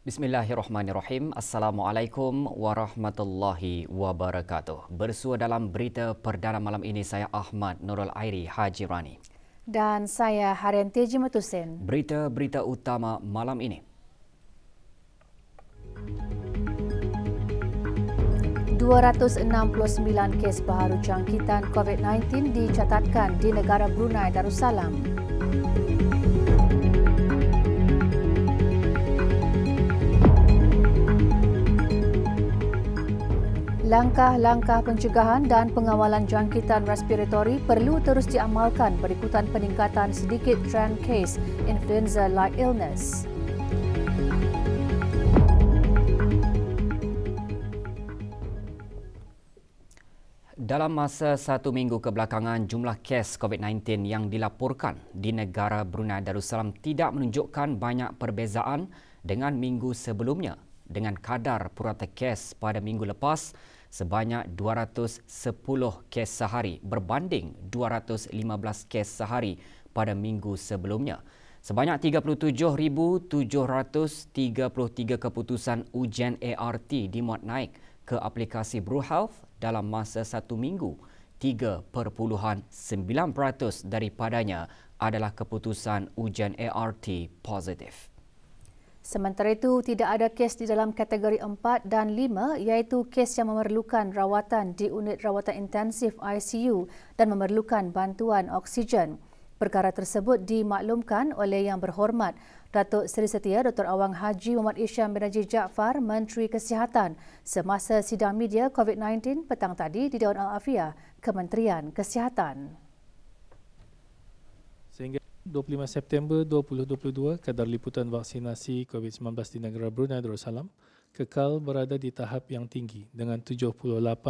Bismillahirrahmanirrahim. Assalamualaikum warahmatullahi wabarakatuh. Bersua dalam berita perdana malam ini, saya Ahmad Nurul Airi Haji Rani. Dan saya Haryanti Jimatusin. Berita-berita utama malam ini. 269 kes baharu jangkitan COVID-19 dicatatkan di negara Brunei Darussalam. Langkah-langkah pencegahan dan pengawalan jangkitan respiratori perlu terus diamalkan berikutan peningkatan sedikit trend kes influenza-like illness. Dalam masa 1 minggu kebelakangan, jumlah kes COVID-19 yang dilaporkan di negara Brunei Darussalam tidak menunjukkan banyak perbezaan dengan minggu sebelumnya, dengan kadar purata kes pada minggu lepas sebanyak 210 kes sehari berbanding 215 kes sehari pada minggu sebelumnya. Sebanyak 37,733 keputusan ujian ART dimuat naik ke aplikasi BruHealth dalam masa 1 minggu. 3.9% daripadanya adalah keputusan ujian ART positif. Sementara itu, tidak ada kes di dalam kategori 4 dan 5 iaitu kes yang memerlukan rawatan di unit rawatan intensif ICU dan memerlukan bantuan oksigen. Perkara tersebut dimaklumkan oleh Yang Berhormat Datuk Seri Setia Dr. Awang Haji Muhammad Isham bin Najib Jaafar, Menteri Kesihatan, semasa sidang media COVID-19 petang tadi di Dewan Al-Afiah, Kementerian Kesihatan. Sehingga 25 September 2022, kadar liputan vaksinasi COVID-19 di negara Brunei Darussalam kekal berada di tahap yang tinggi dengan 78.4%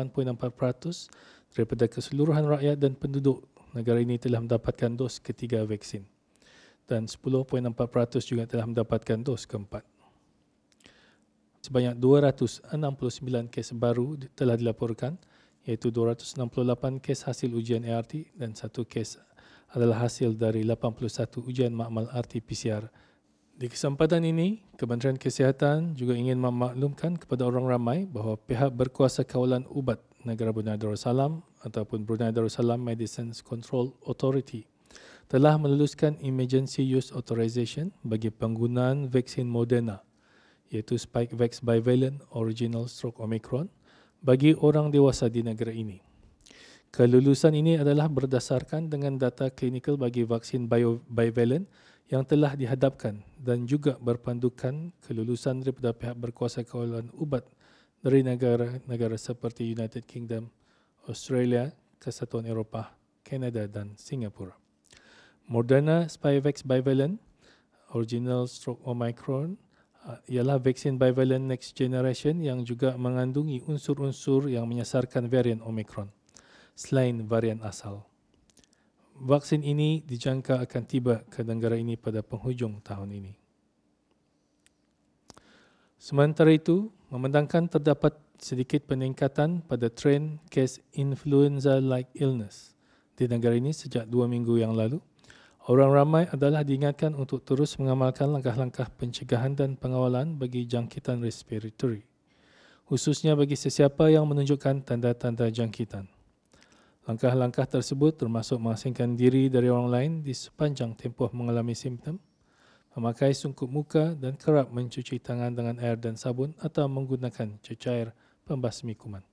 daripada keseluruhan rakyat dan penduduk negara ini telah mendapatkan dos ketiga vaksin dan 10.4% juga telah mendapatkan dos keempat. Sebanyak 269 kes baru telah dilaporkan, iaitu 268 kes hasil ujian ART dan 1 kes adalah hasil dari 81 ujian makmal RT-PCR. Di kesempatan ini, Kementerian Kesihatan juga ingin memaklumkan kepada orang ramai bahawa pihak berkuasa kawalan ubat negara Brunei Darussalam ataupun Brunei Darussalam Medicines Control Authority telah meluluskan Emergency Use Authorization bagi penggunaan vaksin Moderna, iaitu Spikevax Bivalent Original Stroke Omicron bagi orang dewasa di negara ini. Kelulusan ini adalah berdasarkan dengan data klinikal bagi vaksin bivalent yang telah dihadapkan dan juga berpandukan kelulusan daripada pihak berkuasa kawalan ubat dari negara-negara seperti United Kingdom, Australia, Kesatuan Eropah, Kanada dan Singapura. Moderna Spikevax Bivalent Original Stroke Omicron ialah vaksin bivalent next generation yang juga mengandungi unsur-unsur yang menyasarkan varian Omicron selain varian asal. Vaksin ini dijangka akan tiba ke negara ini pada penghujung tahun ini. Sementara itu, memandangkan terdapat sedikit peningkatan pada trend kes influenza-like illness di negara ini sejak 2 minggu yang lalu, orang ramai adalah diingatkan untuk terus mengamalkan langkah-langkah pencegahan dan pengawalan bagi jangkitan respiratory, khususnya bagi sesiapa yang menunjukkan tanda-tanda jangkitan. Langkah-langkah tersebut termasuk mengasingkan diri dari orang lain di sepanjang tempoh mengalami simptom, memakai sungkup muka dan kerap mencuci tangan dengan air dan sabun atau menggunakan cecair pembasmi kuman.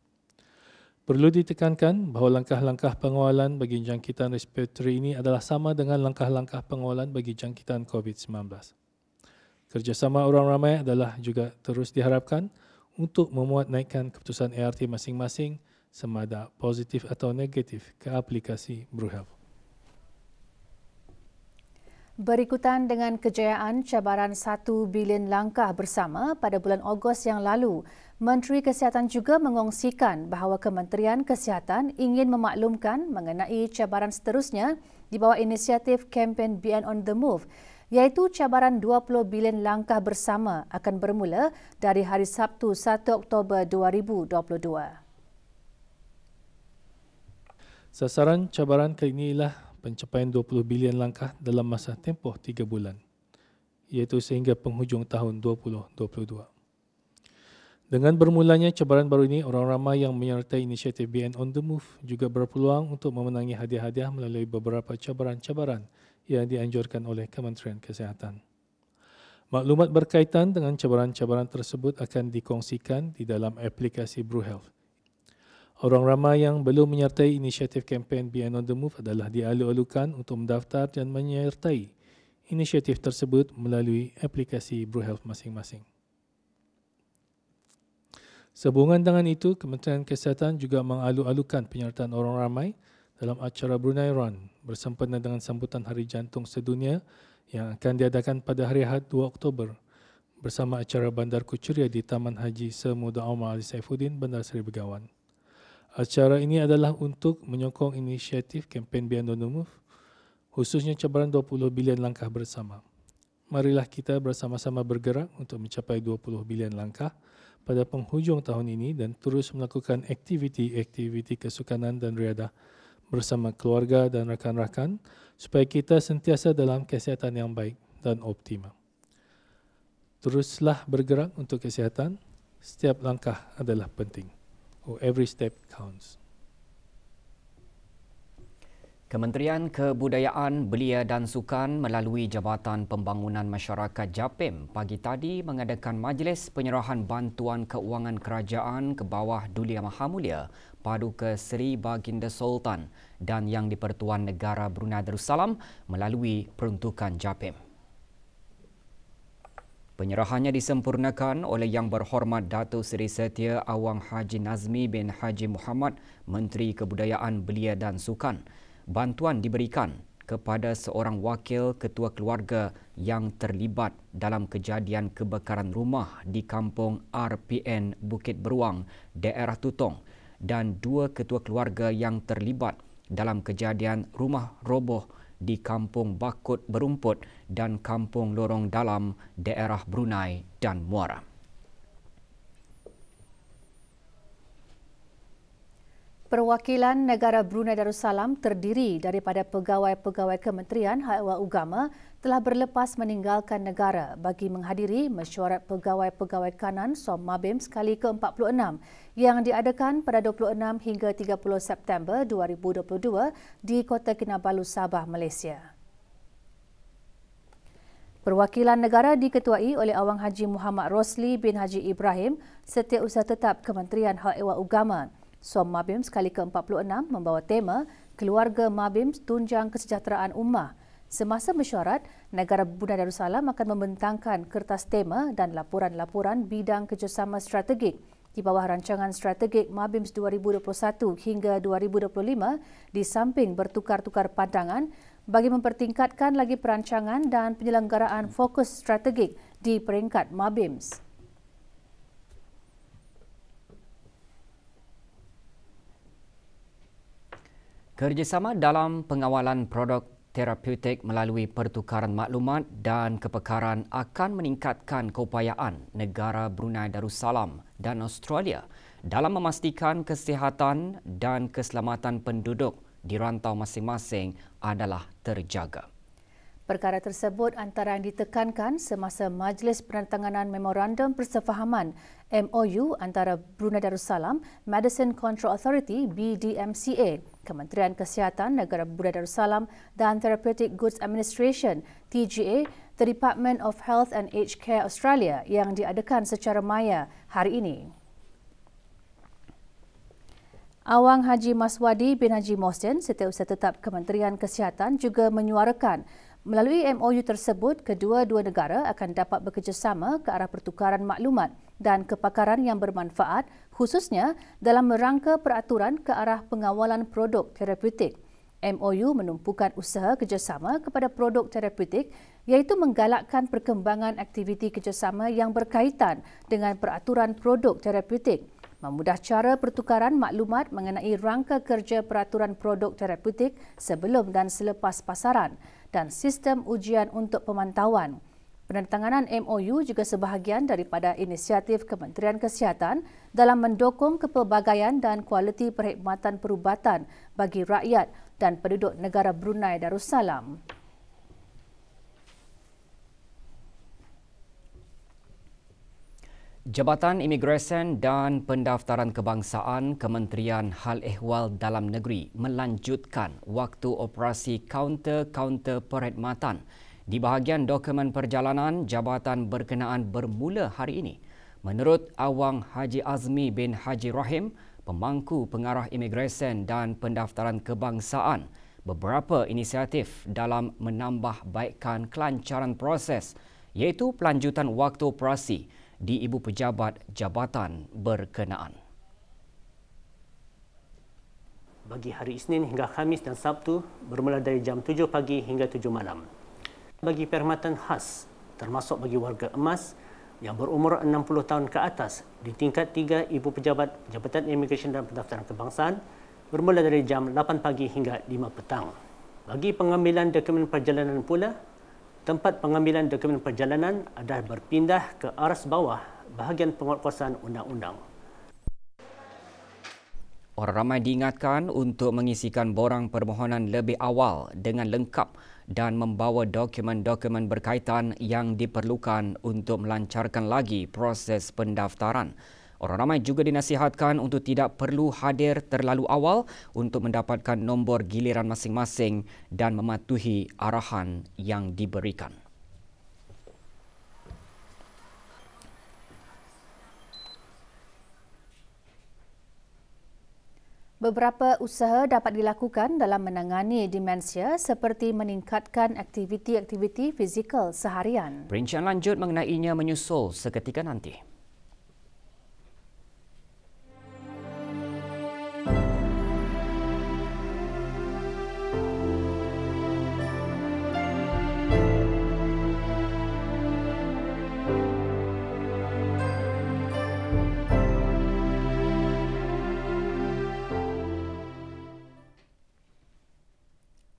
Perlu ditekankan bahawa langkah-langkah pengawalan bagi jangkitan respiratory ini adalah sama dengan langkah-langkah pengawalan bagi jangkitan COVID-19. Kerjasama orang ramai adalah juga terus diharapkan untuk memuat naikkan keputusan ART masing-masing sama ada positif atau negatif ke aplikasi BruHealth. Berikutan dengan kejayaan cabaran 1 bilion langkah bersama pada bulan Ogos yang lalu, Menteri Kesihatan juga mengongsikan bahawa Kementerian Kesihatan ingin memaklumkan mengenai cabaran seterusnya di bawah inisiatif kempen Beyond on the Move, iaitu cabaran 20 bilion langkah bersama akan bermula dari hari Sabtu 1 Oktober 2022. Sasaran cabaran kali ini ialah pencapaian 20 bilion langkah dalam masa tempoh 3 bulan. iaitu sehingga penghujung tahun 2022. Dengan bermulanya cabaran baru ini, orang ramai yang menyertai inisiatif BN on the Move juga berpeluang untuk memenangi hadiah-hadiah melalui beberapa cabaran-cabaran yang dianjurkan oleh Kementerian Kesihatan. Maklumat berkaitan dengan cabaran-cabaran tersebut akan dikongsikan di dalam aplikasi BruHealth. Orang ramai yang belum menyertai inisiatif kempen BN on the Move adalah dialu-alukan untuk mendaftar dan menyertai inisiatif tersebut melalui aplikasi BruHealth masing-masing. Sehubungan dengan itu, Kementerian Kesihatan juga mengalu-alukan penyertaan orang ramai dalam acara Brunei Run bersempena dengan sambutan Hari Jantung Sedunia yang akan diadakan pada hari Ahad 2 Oktober bersama acara Bandar Kuchuriya di Taman Haji Semuda Omar Ali Saifuddin, Bandar Seri Begawan. Acara ini adalah untuk menyokong inisiatif kempen Beyond the Move, khususnya cabaran 20 bilion langkah bersama. Marilah kita bersama-sama bergerak untuk mencapai 20 bilion langkah pada penghujung tahun ini dan terus melakukan aktiviti-aktiviti kesukanan dan riadah bersama keluarga dan rakan-rakan supaya kita sentiasa dalam kesihatan yang baik dan optimal. Teruslah bergerak untuk kesihatan, setiap langkah adalah penting. Every step counts. Kementerian Kebudayaan, Belia dan Sukan melalui Jabatan Pembangunan Masyarakat JAPIM pagi tadi mengadakan majlis penyerahan bantuan keuangan kerajaan ke bawah Duli Yang Maha Mulia Paduka Seri Baginda Sultan dan Yang di-Pertuan Negara Brunei Darussalam melalui peruntukan JAPIM. Penyerahannya disempurnakan oleh Yang Berhormat Datuk Seri Setia Awang Haji Nazmi bin Haji Muhammad, Menteri Kebudayaan, Belia dan Sukan. Bantuan diberikan kepada seorang wakil ketua keluarga yang terlibat dalam kejadian kebakaran rumah di kampung RPN Bukit Beruang, daerah Tutong dan 2 ketua keluarga yang terlibat dalam kejadian rumah roboh di kampung Bakut Berumput dan kampung Lorong Dalam, daerah Brunei dan Muara. Perwakilan negara Brunei Darussalam terdiri daripada pegawai-pegawai Kementerian Hak Ehwal Agama telah berlepas meninggalkan negara bagi menghadiri mesyuarat pegawai-pegawai kanan SOM Mabim sekali ke-46 yang diadakan pada 26 hingga 30 September 2022 di Kota Kinabalu, Sabah, Malaysia. Perwakilan negara diketuai oleh Awang Haji Muhammad Rosli bin Haji Ibrahim, Setiausaha Tetap Kementerian Hak Ehwal Agama. SOM Mabim sekali ke-46 membawa tema Keluarga Mabim Tunjang Kesejahteraan Ummah. Semasa mesyuarat, negara Brunei Darussalam akan membentangkan kertas tema dan laporan-laporan bidang kerjasama strategik di bawah rancangan strategik Mabims 2021 hingga 2025 di samping bertukar-tukar pandangan bagi mempertingkatkan lagi perancangan dan penyelenggaraan fokus strategik di peringkat Mabims. Kerjasama dalam pengawalan produk terapeutik melalui pertukaran maklumat dan kepakaran akan meningkatkan keupayaan negara Brunei Darussalam dan Australia dalam memastikan kesihatan dan keselamatan penduduk di rantau masing-masing adalah terjaga. Perkara tersebut antara yang ditekankan semasa Majlis Penandatanganan Memorandum Persefahaman MOU antara Brunei Darussalam, Medicine Control Authority BDMCA, Kementerian Kesihatan Negara Brunei Darussalam dan Therapeutic Goods Administration TGA, The Department of Health and Aged Care Australia yang diadakan secara maya hari ini. Awang Haji Maswadi bin Haji Mohsin, Setiausaha Tetap Kementerian Kesihatan juga menyuarakan melalui MOU tersebut, kedua-dua negara akan dapat bekerjasama ke arah pertukaran maklumat dan kepakaran yang bermanfaat, khususnya dalam merangka peraturan ke arah pengawalan produk terapeutik. MOU menumpukan usaha kerjasama kepada produk terapeutik iaitu menggalakkan perkembangan aktiviti kerjasama yang berkaitan dengan peraturan produk terapeutik, memudah cara pertukaran maklumat mengenai rangka kerja peraturan produk terapeutik sebelum dan selepas pasaran dan sistem ujian untuk pemantauan. Penandatanganan MOU juga sebahagian daripada inisiatif Kementerian Kesihatan dalam mendukung kepelbagaian dan kualiti perkhidmatan perubatan bagi rakyat dan penduduk negara Brunei Darussalam. Jabatan Imigresen dan Pendaftaran Kebangsaan Kementerian Hal Ehwal Dalam Negeri melanjutkan waktu operasi kaunter-kaunter perkhidmatan. Di bahagian dokumen perjalanan, jabatan berkenaan bermula hari ini. Menurut Awang Haji Azmi bin Haji Rahim, pemangku pengarah Imigresen dan Pendaftaran Kebangsaan, beberapa inisiatif dalam menambahbaikkan kelancaran proses iaitu pelanjutan waktu operasi di Ibu Pejabat Jabatan berkenaan. Bagi hari Isnin hingga Khamis dan Sabtu bermula dari jam 7 pagi hingga 7 malam. Bagi perkhidmatan khas, termasuk bagi warga emas yang berumur 60 tahun ke atas di tingkat 3 Ibu Pejabat Jabatan Imigresen dan Pendaftaran Kebangsaan bermula dari jam 8 pagi hingga 5 petang. Bagi pengambilan dokumen perjalanan pula, tempat pengambilan dokumen perjalanan adalah berpindah ke aras bawah bahagian penguatkuasaan undang-undang. Orang ramai diingatkan untuk mengisikan borang permohonan lebih awal dengan lengkap dan membawa dokumen-dokumen berkaitan yang diperlukan untuk melancarkan lagi proses pendaftaran. Orang ramai juga dinasihatkan untuk tidak perlu hadir terlalu awal untuk mendapatkan nombor giliran masing-masing dan mematuhi arahan yang diberikan. Beberapa usaha dapat dilakukan dalam menangani demensia seperti meningkatkan aktiviti-aktiviti fizikal seharian. Perincian lanjut mengenainya menyusul seketika nanti.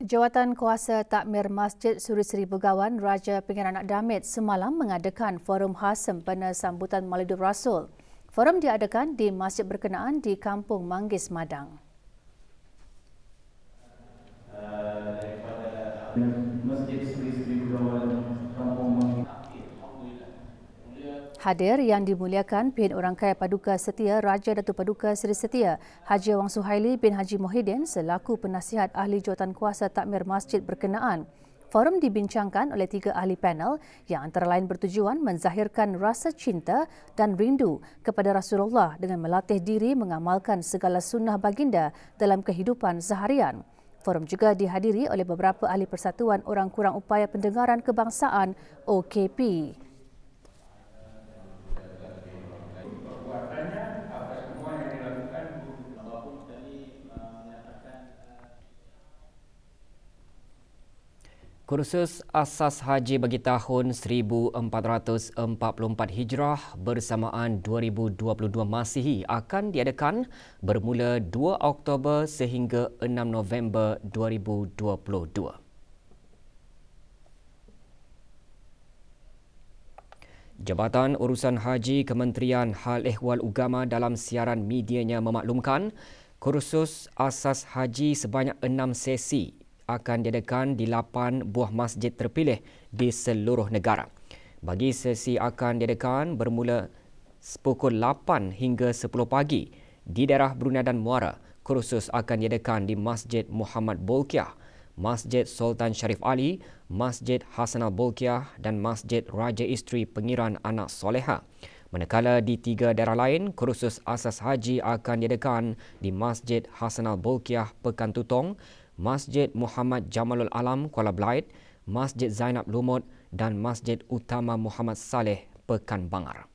Jawatan Kuasa Takmir Masjid Suri Seri Begawan Raja Pengiran Anak Damit semalam mengadakan forum khas sempena sambutan Maulidur Rasul. Forum diadakan di masjid berkenaan di Kampung Manggis, Madang. Masjid Suri Seri Begawan Kampung Manggis. Hadir yang dimuliakan Pihak Orang Kaya Paduka Setia Raja Datuk Paduka Seri Setia Haji Awang Suhaili bin Haji Mohidin selaku penasihat ahli jawatan kuasa takmir masjid berkenaan. Forum dibincangkan oleh 3 ahli panel yang antara lain bertujuan menzahirkan rasa cinta dan rindu kepada Rasulullah dengan melatih diri mengamalkan segala sunnah baginda dalam kehidupan seharian. Forum juga dihadiri oleh beberapa ahli Persatuan Orang Kurang Upaya Pendengaran Kebangsaan OKP. Kursus Asas Haji bagi tahun 1444 Hijrah bersamaan 2022 Masihi akan diadakan bermula 2 Oktober sehingga 6 November 2022. Jabatan Urusan Haji Kementerian Hal Ehwal Ugama dalam siaran medianya memaklumkan kursus Asas Haji sebanyak 6 sesi akan diadakan di 8 buah masjid terpilih di seluruh negara. Bagi sesi akan diadakan bermula pukul 8 hingga 10 pagi di daerah Brunei dan Muara. Kursus akan diadakan di Masjid Muhammad Bolkiah, Masjid Sultan Sharif Ali, Masjid Hasan al-Bolkiah dan Masjid Raja Isteri Pengiran Anak Soleha. Manakala di 3 daerah lain, kursus Asas Haji akan diadakan di Masjid Hasan al-Bolkiah Pekan Tutong, Masjid Muhammad Jamalul Alam Kuala Belait, Masjid Zainab Lumut dan Masjid Utama Muhammad Saleh Pekan Bangar.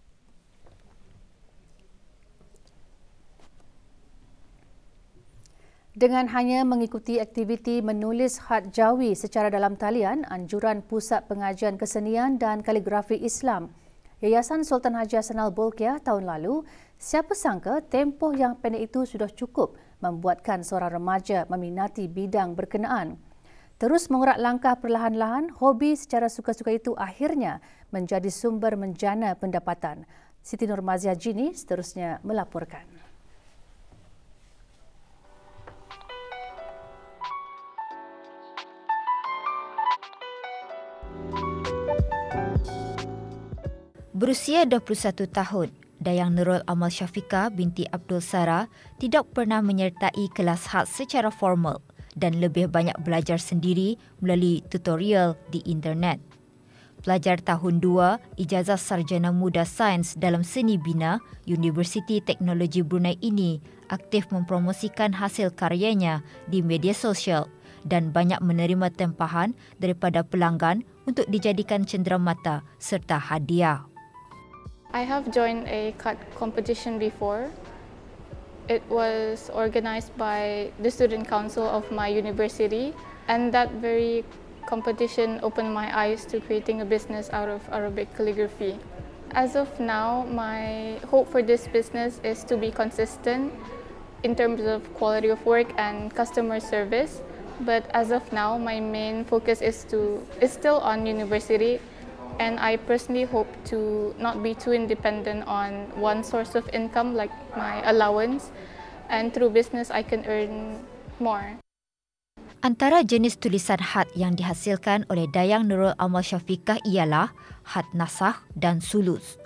Dengan hanya mengikuti aktiviti menulis khat Jawi secara dalam talian, anjuran Pusat Pengajian Kesenian dan Kaligrafi Islam Yayasan Sultan Haji Hasan al-Bolkiah tahun lalu, siapa sangka tempoh yang pendek itu sudah cukup membuatkan seorang remaja meminati bidang berkenaan. Terus mengurat langkah perlahan-lahan, hobi secara suka-suka itu akhirnya menjadi sumber menjana pendapatan. Siti Nurmazia Jini seterusnya melaporkan. Berusia 21 tahun, Dayang Nurul Amal Syafiqah binti Abdul Sara tidak pernah menyertai kelas khas secara formal dan lebih banyak belajar sendiri melalui tutorial di internet. Pelajar tahun 2 Ijazah Sarjana Muda Sains dalam Seni Bina Universiti Teknologi Brunei ini aktif mempromosikan hasil karyanya di media sosial dan banyak menerima tempahan daripada pelanggan untuk dijadikan cenderamata serta hadiah. I have joined a cut competition before. It was organized by the student council of my university, and that very competition opened my eyes to creating a business out of Arabic calligraphy. As of now, my hope for this business is to be consistent in terms of quality of work and customer service. But as of now, my main focus is still on university. And I personally hope to not be too independent on one source of income like my allowance, and through business I can earn more. Antara jenis tulisan khat yang dihasilkan oleh Dayang Nurul Amal Syafiqah ialah khat nasakh dan sulus.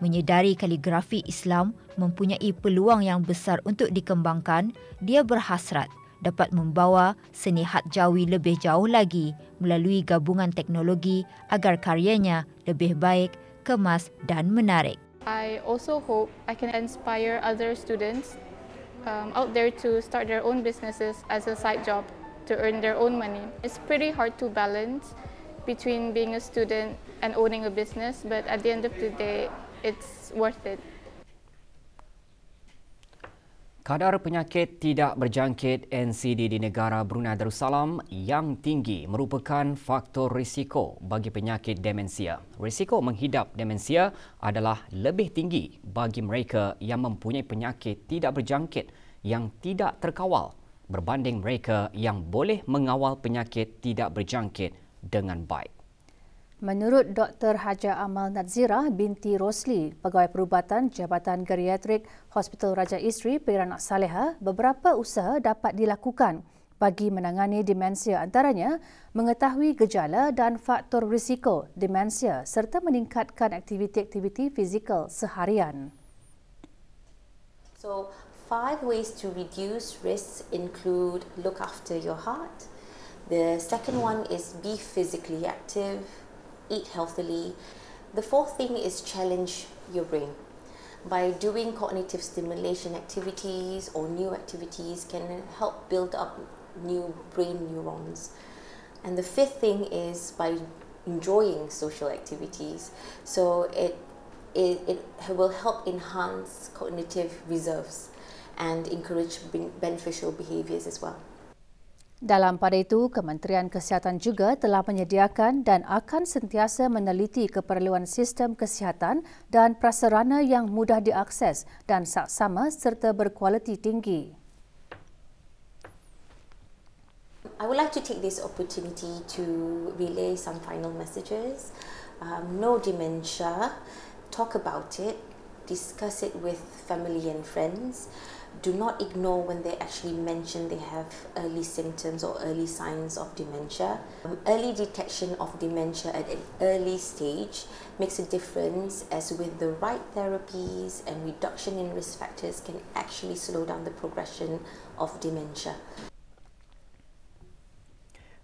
Menyedari kaligrafi Islam mempunyai peluang yang besar untuk dikembangkan, dia berhasrat dapat membawa seni khat Jawi lebih jauh lagi melalui gabungan teknologi agar karyanya lebih baik, kemas dan menarik. I also hope I can inspire other students out there to start their own businesses as a side job to earn their own money. It's pretty hard to balance between being a student and owning a business, but at the end of the day, it's worth it. Kadar penyakit tidak berjangkit NCD di negara Brunei Darussalam yang tinggi merupakan faktor risiko bagi penyakit demensia. Risiko menghidap demensia adalah lebih tinggi bagi mereka yang mempunyai penyakit tidak berjangkit yang tidak terkawal berbanding mereka yang boleh mengawal penyakit tidak berjangkit dengan baik. Menurut Dr. Haja Amal Nadzirah binti Rosli, Pegawai Perubatan Jabatan Geriatrik Hospital Raja Isteri Perak Saleha, beberapa usaha dapat dilakukan bagi menangani demensia, antaranya mengetahui gejala dan faktor risiko demensia serta meningkatkan aktiviti-aktiviti fizikal seharian. So, 5 ways to reduce risks include look after your heart. The second one is be physically active, eat healthily. The fourth thing is challenge your brain. By doing cognitive stimulation activities or new activities can help build up new brain neurons. And the fifth thing is by enjoying social activities. So it will help enhance cognitive reserves and encourage beneficial behaviours as well. Dalam pada itu, Kementerian Kesihatan juga telah menyediakan dan akan sentiasa meneliti keperluan sistem kesihatan dan prasarana yang mudah diakses dan saksama serta berkualiti tinggi. I would like to take this opportunity to relay some final messages. No dementia, talk about it, discuss it with family and friends. Do not ignore when they actually mention they have early symptoms or early signs of dementia. Early detection of dementia at an early stage makes a difference, as with the right therapies and reduction in risk factors can actually slow down the progression of dementia.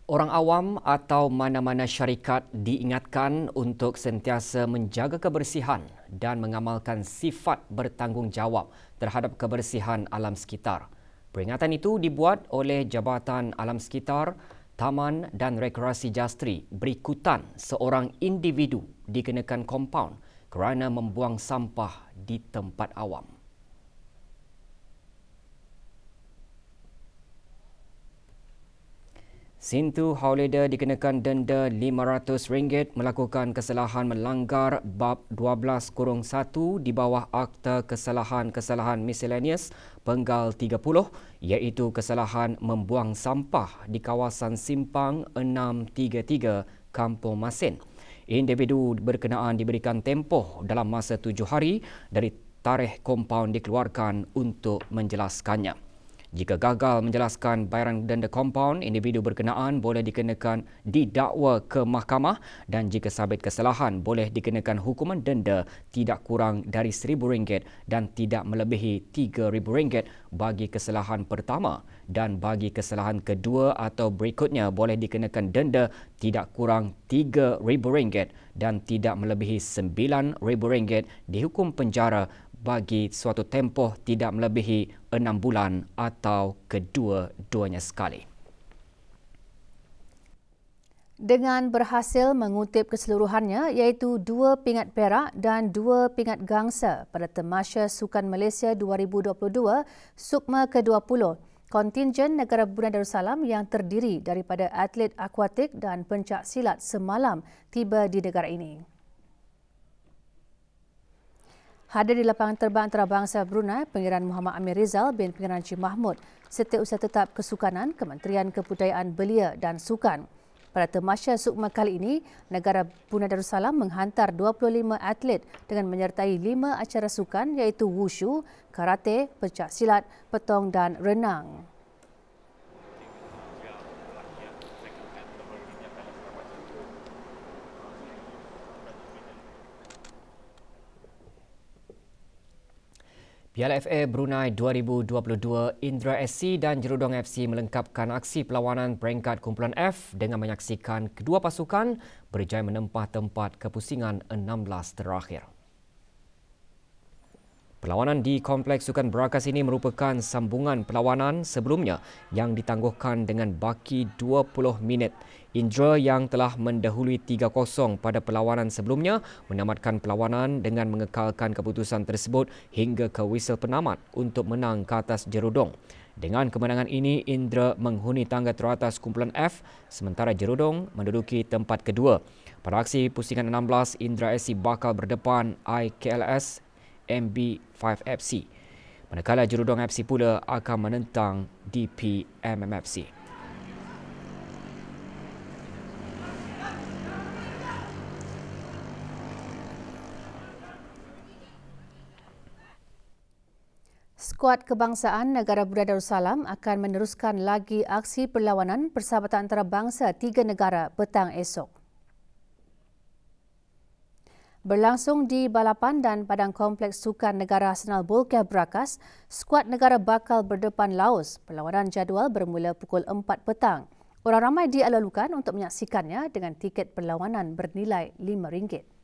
Orang awam atau mana-mana syarikat diingatkan untuk sentiasa menjaga kebersihan dan mengamalkan sifat bertanggungjawab terhadap kebersihan alam sekitar. Peringatan itu dibuat oleh Jabatan Alam Sekitar, Taman dan Rekreasi Jastri berikutan seorang individu dikenakan kompaun kerana membuang sampah di tempat awam. Sintu Hauleda dikenakan denda RM500 melakukan kesalahan melanggar bab 12-1 di bawah Akta Kesalahan-Kesalahan Miscellaneous Penggal 30 iaitu kesalahan membuang sampah di kawasan Simpang 633 Kampung Masin. Individu berkenaan diberikan tempoh dalam masa 7 hari dari tarikh kompaun dikeluarkan untuk menjelaskannya. Jika gagal menjelaskan bayaran denda kompaun, individu berkenaan boleh dikenakan didakwa ke mahkamah dan jika sabit kesalahan boleh dikenakan hukuman denda tidak kurang dari RM1,000 dan tidak melebihi RM3,000 bagi kesalahan pertama dan bagi kesalahan kedua atau berikutnya boleh dikenakan denda tidak kurang RM3,000 dan tidak melebihi RM9,000 dihukum penjara bagi suatu tempoh tidak melebihi 6 bulan atau kedua-duanya sekali. Dengan berhasil mengutip keseluruhannya iaitu 2 pingat perak dan 2 pingat gangsa pada Tamasya Sukan Malaysia 2022 SUKMA ke-20, kontingen negara Brunei Darussalam yang terdiri daripada atlet akuatik dan pencak silat semalam tiba di negara ini. Hadir di lapangan terbang antarabangsa Brunei, Pengiran Muhammad Amir Rizal bin Pengiran Encik Mahmud, Setiausaha Tetap Kesukanan, Kementerian Kebudayaan Belia dan Sukan. Pada Tamasya SUKMA kali ini, negara Brunei Darussalam menghantar 25 atlet dengan menyertai 5 acara sukan iaitu wushu, karate, pencak silat, petong dan renang. Piala FA Brunei 2022, Indra SC dan Jerudong FC melengkapkan aksi perlawanan peringkat kumpulan F dengan menyaksikan kedua pasukan berjaya menempah tempat kepusingan 16 terakhir. Perlawanan di Kompleks Sukan Berakas ini merupakan sambungan perlawanan sebelumnya yang ditangguhkan dengan baki 20 minit. Indra yang telah mendahului 3-0 pada perlawanan sebelumnya menamatkan perlawanan dengan mengekalkan keputusan tersebut hingga ke whistle penamat untuk menang ke atas Jerudong. Dengan kemenangan ini, Indra menghuni tangga teratas kumpulan F sementara Jerudong menduduki tempat kedua. Pada aksi pusingan 16, Indra SC bakal berdepan IKLS MB5FC. Manakala Jerudong FC pula akan menentang DPMMFC. Skuad kebangsaan negara Brunei Darussalam akan meneruskan lagi aksi perlawanan persahabatan antarabangsa 3 negara petang esok. Berlangsung di balapan dan padang kompleks sukan negara Arsenal Bolkiah Berakas, skuad negara bakal berdepan Laos. Perlawanan jadual bermula pukul 4 petang. Orang ramai dialalukan untuk menyaksikannya dengan tiket perlawanan bernilai RM5.